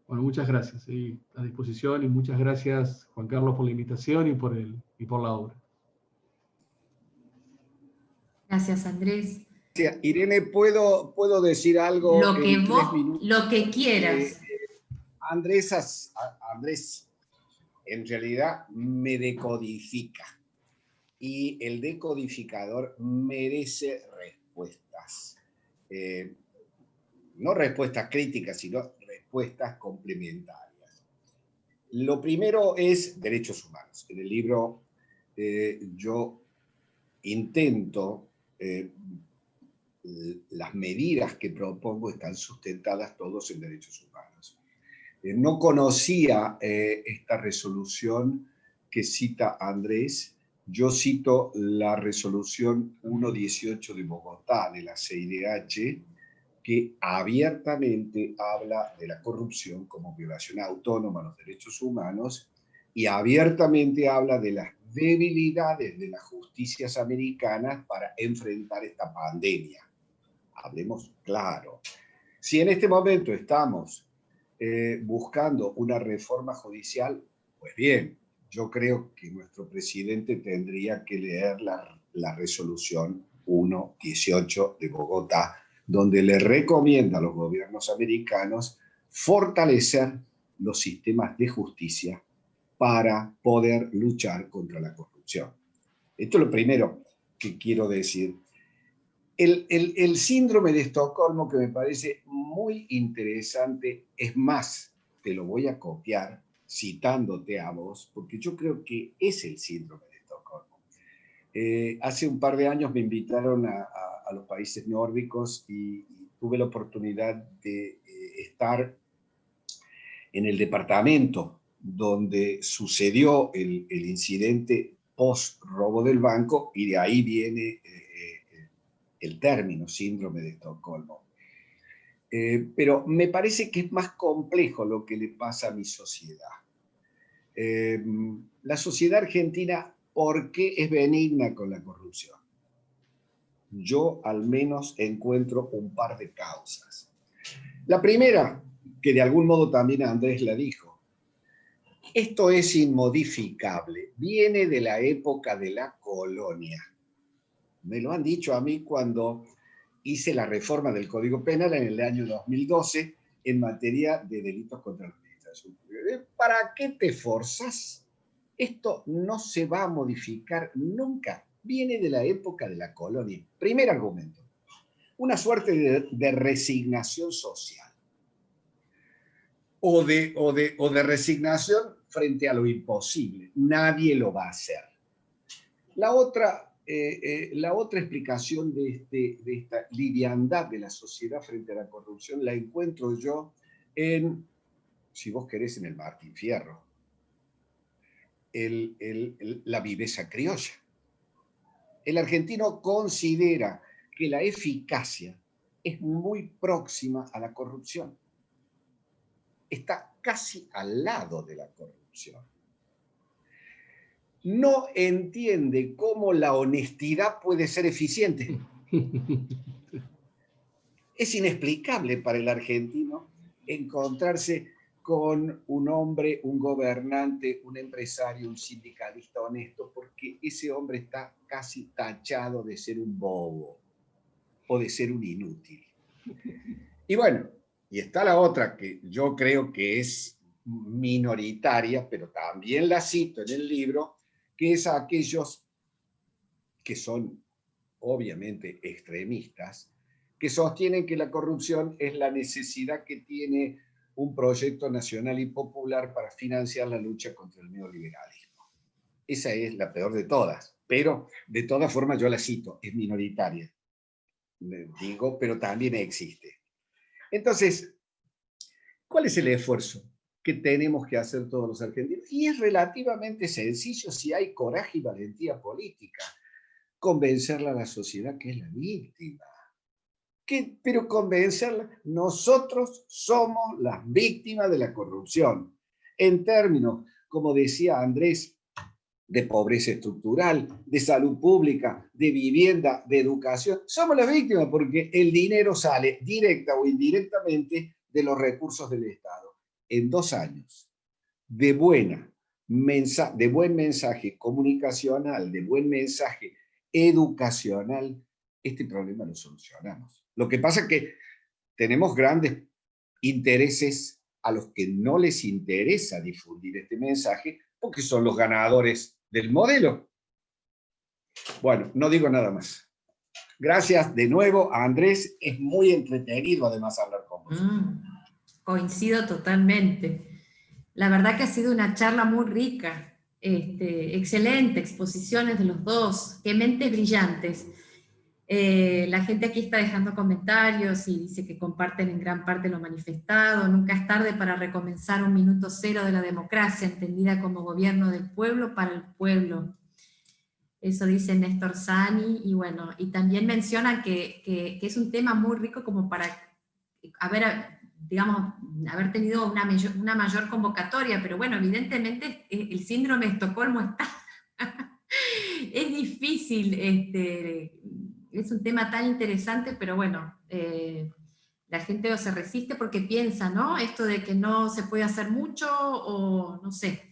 Bueno, muchas gracias, a disposición, y muchas gracias, Juan Carlos, por la invitación y por la obra. Gracias, Andrés. Irene, ¿puedo decir algo? Lo que quieras. Andrés, en realidad me decodifica. Y el decodificador merece respuestas. No respuestas críticas, sino respuestas complementarias. Lo primero es derechos humanos. En el libro yo intento, las medidas que propongo están sustentadas todos en derechos humanos. No conocía esta resolución que cita Andrés. Yo cito la resolución 118 de Bogotá, de la CIDH, que abiertamente habla de la corrupción como violación autónoma a los derechos humanos, y abiertamente habla de las debilidades de las justicias americanas para enfrentar esta pandemia. Hablemos claro. Si en este momento estamos buscando una reforma judicial, pues bien, yo creo que nuestro presidente tendría que leer la resolución 118 de Bogotá, donde le recomienda a los gobiernos americanos fortalecer los sistemas de justicia para poder luchar contra la corrupción. Esto es lo primero que quiero decir. El síndrome de Estocolmo, que me parece muy interesante, es más, te lo voy a copiar citándote a vos, porque yo creo que es el síndrome de Estocolmo. Hace un par de años me invitaron a los países nórdicos y tuve la oportunidad de estar en el departamento donde sucedió el incidente post-robo del banco, y de ahí viene el término síndrome de Estocolmo. Pero me parece que es más complejo lo que le pasa a mi sociedad. La sociedad argentina, ¿por qué es benigna con la corrupción? Yo al menos encuentro un par de causas. La primera, que de algún modo también Andrés la dijo, esto es inmodificable, viene de la época de la colonia. Me lo han dicho a mí cuando hice la reforma del Código Penal en el año 2012 en materia de delitos contra la administración pública. ¿Para qué te forzas? Esto no se va a modificar nunca. Viene de la época de la colonia. Primer argumento. Una suerte de resignación social. O de resignación frente a lo imposible. Nadie lo va a hacer. La otra explicación de esta liviandad de la sociedad frente a la corrupción la encuentro yo en, si vos querés, en el Martín Fierro, la viveza criolla. El argentino considera que la eficacia es muy próxima a la corrupción. Está casi al lado de la corrupción. No entiende cómo la honestidad puede ser eficiente. Es inexplicable para el argentino encontrarse con un hombre, un gobernante, un empresario, un sindicalista honesto, porque ese hombre está casi tachado de ser un bobo o de ser un inútil. Y bueno, y está la otra que yo creo que es minoritaria, pero también la cito en el libro, que es a aquellos que son obviamente extremistas, que sostienen que la corrupción es la necesidad que tiene un proyecto nacional y popular para financiar la lucha contra el neoliberalismo. Esa es la peor de todas, pero de todas formas yo la cito, es minoritaria. Digo, pero también existe. Entonces, ¿cuál es el esfuerzo que tenemos que hacer todos los argentinos? Y es relativamente sencillo si hay coraje y valentía política. Convencerla a la sociedad que es la víctima. Pero convencerla, nosotros somos las víctimas de la corrupción. En términos, como decía Andrés, de pobreza estructural, de salud pública, de vivienda, de educación, somos las víctimas porque el dinero sale directa o indirectamente de los recursos del Estado. En 2 años, de buen mensaje comunicacional, de buen mensaje educacional, este problema lo solucionamos. Lo que pasa es que tenemos grandes intereses a los que no les interesa difundir este mensaje porque son los ganadores del modelo. Bueno, no digo nada más. Gracias de nuevo a Andrés. Es muy entretenido además hablar con vos. Coincido totalmente. La verdad que ha sido una charla muy rica. Excelente, exposiciones de los dos. Qué mentes brillantes. La gente aquí está dejando comentarios y dice que comparten en gran parte lo manifestado. Nunca es tarde para recomenzar un minuto cero de la democracia, entendida como gobierno del pueblo para el pueblo. Eso dice Néstor Sani, y bueno, y también mencionan que es un tema muy rico como para haber tenido una mayor convocatoria, pero bueno, evidentemente el síndrome de Estocolmo está... es difícil, es un tema tan interesante, pero bueno, la gente se resiste porque piensa, ¿no? Esto de que no se puede hacer mucho, o no sé.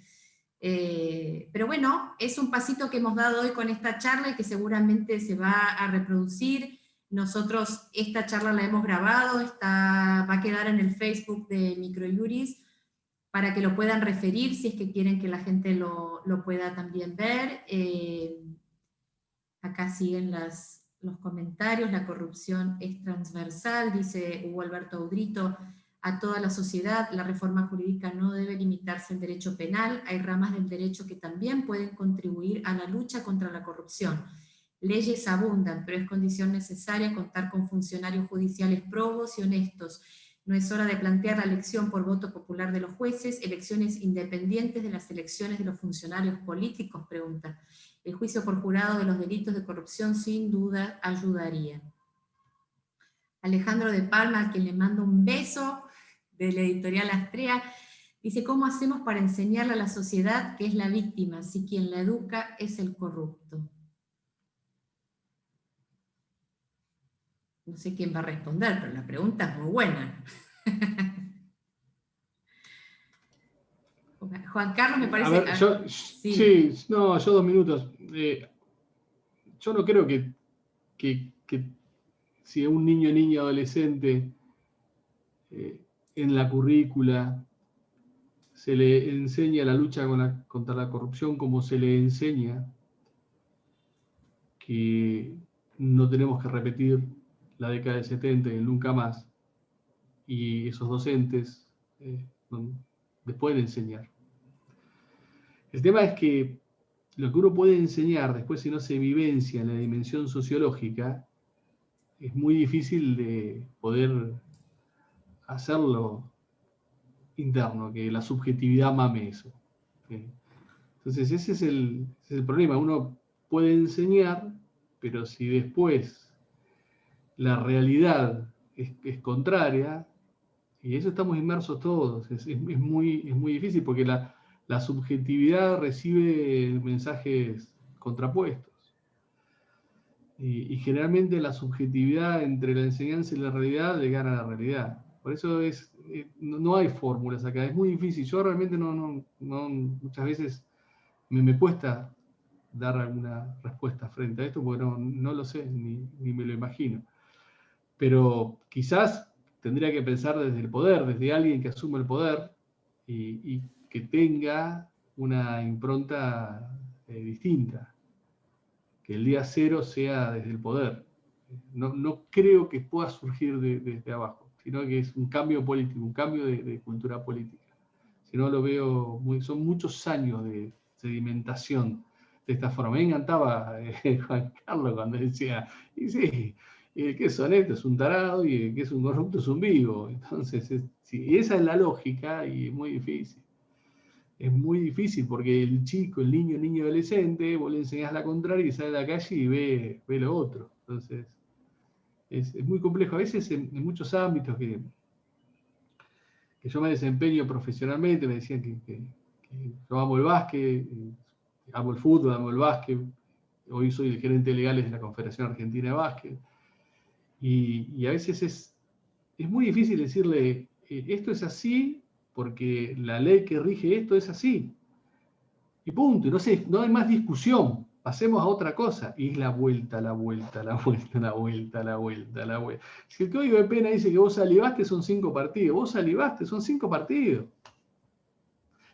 Pero bueno, es un pasito que hemos dado hoy con esta charla y que seguramente se va a reproducir. Nosotros esta charla la hemos grabado, va a quedar en el Facebook de Microjuris para que lo puedan referir si es que quieren que la gente lo pueda también ver. Acá siguen los comentarios. La corrupción es transversal, dice Hugo Alberto Audrito, a toda la sociedad. La reforma jurídica no debe limitarse al derecho penal. Hay ramas del derecho que también pueden contribuir a la lucha contra la corrupción. Leyes abundan, pero es condición necesaria contar con funcionarios judiciales probos y honestos. No es hora de plantear la elección por voto popular de los jueces, elecciones independientes de las elecciones de los funcionarios políticos, pregunta. El juicio por jurado de los delitos de corrupción sin duda ayudaría. Alejandro de Palma, a quien le mando un beso, de la editorial Astrea, dice, ¿cómo hacemos para enseñarle a la sociedad que es la víctima si quien la educa es el corrupto? No sé quién va a responder, pero la pregunta es muy buena. Juan Carlos, me parece... A ver, yo 2 minutos. Yo no creo que si a un niño, niña, adolescente en la currícula se le enseña la lucha contra la corrupción como se le enseña que no tenemos que repetir la década del 70 y el nunca más, y esos docentes les pueden enseñar. El tema es que lo que uno puede enseñar después, si no se vivencia en la dimensión sociológica, es muy difícil de poder hacerlo interno, que la subjetividad mame eso. Entonces ese es el problema. Uno puede enseñar, pero si después la realidad es contraria, y eso estamos inmersos todos, es muy difícil porque la subjetividad recibe mensajes contrapuestos. Y generalmente la subjetividad entre la enseñanza y la realidad le gana a la realidad. Por eso no hay fórmulas acá, es muy difícil. Yo realmente muchas veces me cuesta dar alguna respuesta frente a esto porque no lo sé, ni me lo imagino. Pero quizás tendría que pensar desde el poder, desde alguien que asume el poder y que tenga una impronta distinta. Que el día cero sea desde el poder. No creo que pueda surgir desde abajo, sino que es un cambio político, un cambio de cultura política. Si no lo veo, son muchos años de sedimentación de esta forma. Me encantaba Juan Carlos cuando decía, y sí, el que es honesto es un tarado y el que es un corrupto es un vivo. Entonces, esa es la lógica y es muy difícil. Es muy difícil porque el chico, el niño adolescente, vos le enseñás la contraria y sale a la calle y ve lo otro. Entonces, es muy complejo. A veces en muchos ámbitos que yo me desempeño profesionalmente, me decían que yo amo el básquet, amo el fútbol, amo el básquet. Hoy soy el gerente legal de la Confederación Argentina de Básquet. Y a veces es muy difícil decirle, esto es así porque la ley que rige esto es así. Y punto, no hay más discusión, pasemos a otra cosa. Y es la vuelta. Si el Código de Pena dice que vos salivaste son 5 partidos, son 5 partidos.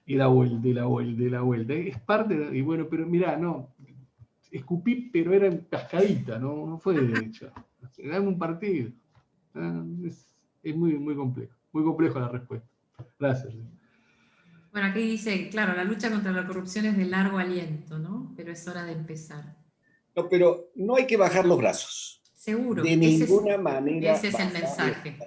Y la vuelta. Es parte, y bueno, pero mirá, no, escupí, pero era en cascadita, no fue de derecho. Dame un partido. Es muy complejo la respuesta. Gracias. Bueno, aquí dice, claro, la lucha contra la corrupción es de largo aliento, ¿no? Pero es hora de empezar. No, pero no hay que bajar los brazos. Seguro. De ninguna manera. Ese es el mensaje.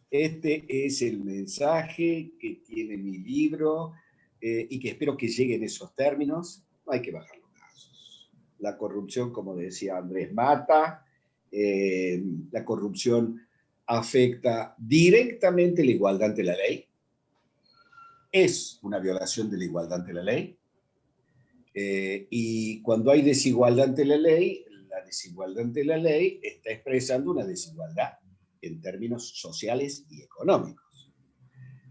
Este es el mensaje que tiene mi libro y que espero que llegue en esos términos. No hay que bajar los brazos. La corrupción, como decía Andrés, mata. La corrupción afecta directamente la igualdad ante la ley. Es una violación de la igualdad ante la ley. Y cuando hay desigualdad ante la desigualdad ante la ley está expresando una desigualdad en términos sociales y económicos.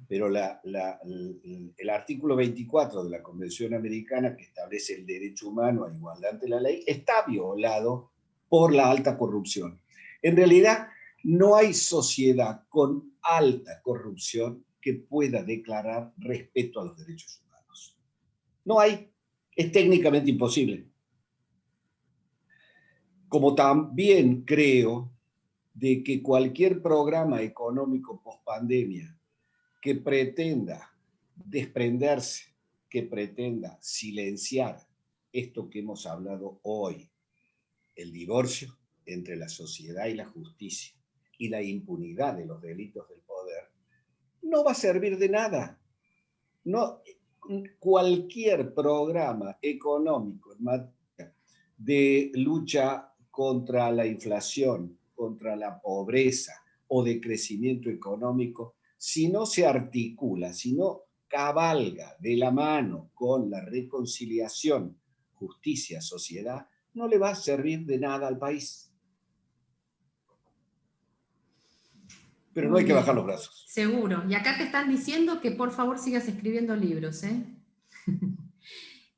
pero el artículo 24 de la Convención Americana, que establece el derecho humano a igualdad ante la ley, está violado por la alta corrupción. En realidad, no hay sociedad con alta corrupción que pueda declarar respeto a los derechos humanos. No hay, es técnicamente imposible. Como también creo de que cualquier programa económico pospandemia que pretenda desprenderse, que pretenda silenciar esto que hemos hablado hoy, el divorcio entre la sociedad y la justicia y la impunidad de los delitos del poder, no va a servir de nada. No, cualquier programa económico en materia de lucha contra la inflación, contra la pobreza o de crecimiento económico, si no se articula, si no cabalga de la mano con la reconciliación, justicia, sociedad, no le va a servir de nada al país. Pero no hay que bajar los brazos. Seguro. Y acá te están diciendo que por favor sigas escribiendo libros, ¿eh?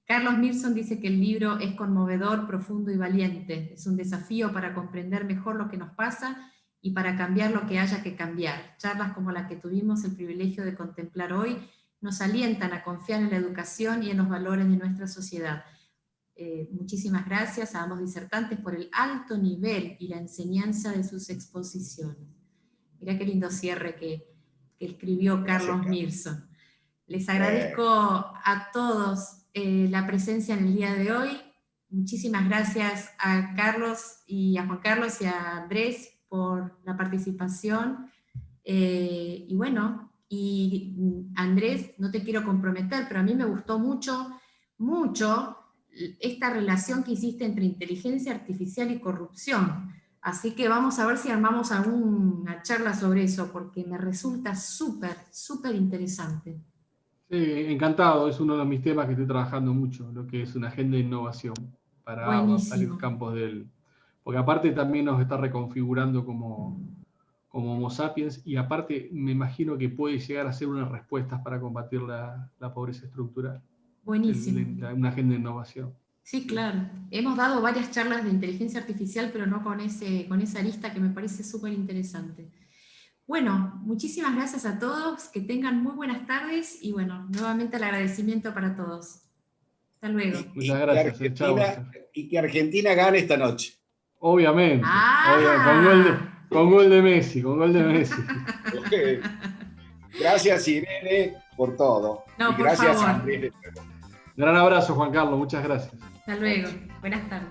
Carlos Mirson dice que el libro es conmovedor, profundo y valiente. Es un desafío para comprender mejor lo que nos pasa y para cambiar lo que haya que cambiar. Charlas como la que tuvimos el privilegio de contemplar hoy nos alientan a confiar en la educación y en los valores de nuestra sociedad. Muchísimas gracias a ambos disertantes por el alto nivel y la enseñanza de sus exposiciones. Mirá qué lindo cierre que escribió Carlos Mirson. Les agradezco a todos la presencia en el día de hoy. Muchísimas gracias a Carlos y a Juan Carlos y a Andrés por la participación. Y bueno, y Andrés, no te quiero comprometer, pero a mí me gustó mucho esta relación que hiciste entre inteligencia artificial y corrupción. Así que vamos a ver si armamos alguna charla sobre eso, porque me resulta súper interesante. Sí, encantado, es uno de mis temas que estoy trabajando mucho, lo que es una agenda de innovación para varios campos porque aparte también nos está reconfigurando como Homo sapiens, y aparte me imagino que puede llegar a ser unas respuestas para combatir la pobreza estructural. Buenísimo. Una agenda de innovación. Sí, claro. Hemos dado varias charlas de inteligencia artificial, pero no con esa lista que me parece súper interesante. Bueno, muchísimas gracias a todos, que tengan muy buenas tardes, y bueno, nuevamente el agradecimiento para todos. Hasta luego. Muchas gracias. Y que Argentina gane esta noche. Obviamente. Con gol de Messi, Okay. Gracias, Irene, por todo. No, y por gracias, favor. Andrés. Gran abrazo, Juan Carlos, muchas gracias. Hasta luego. Buenas tardes.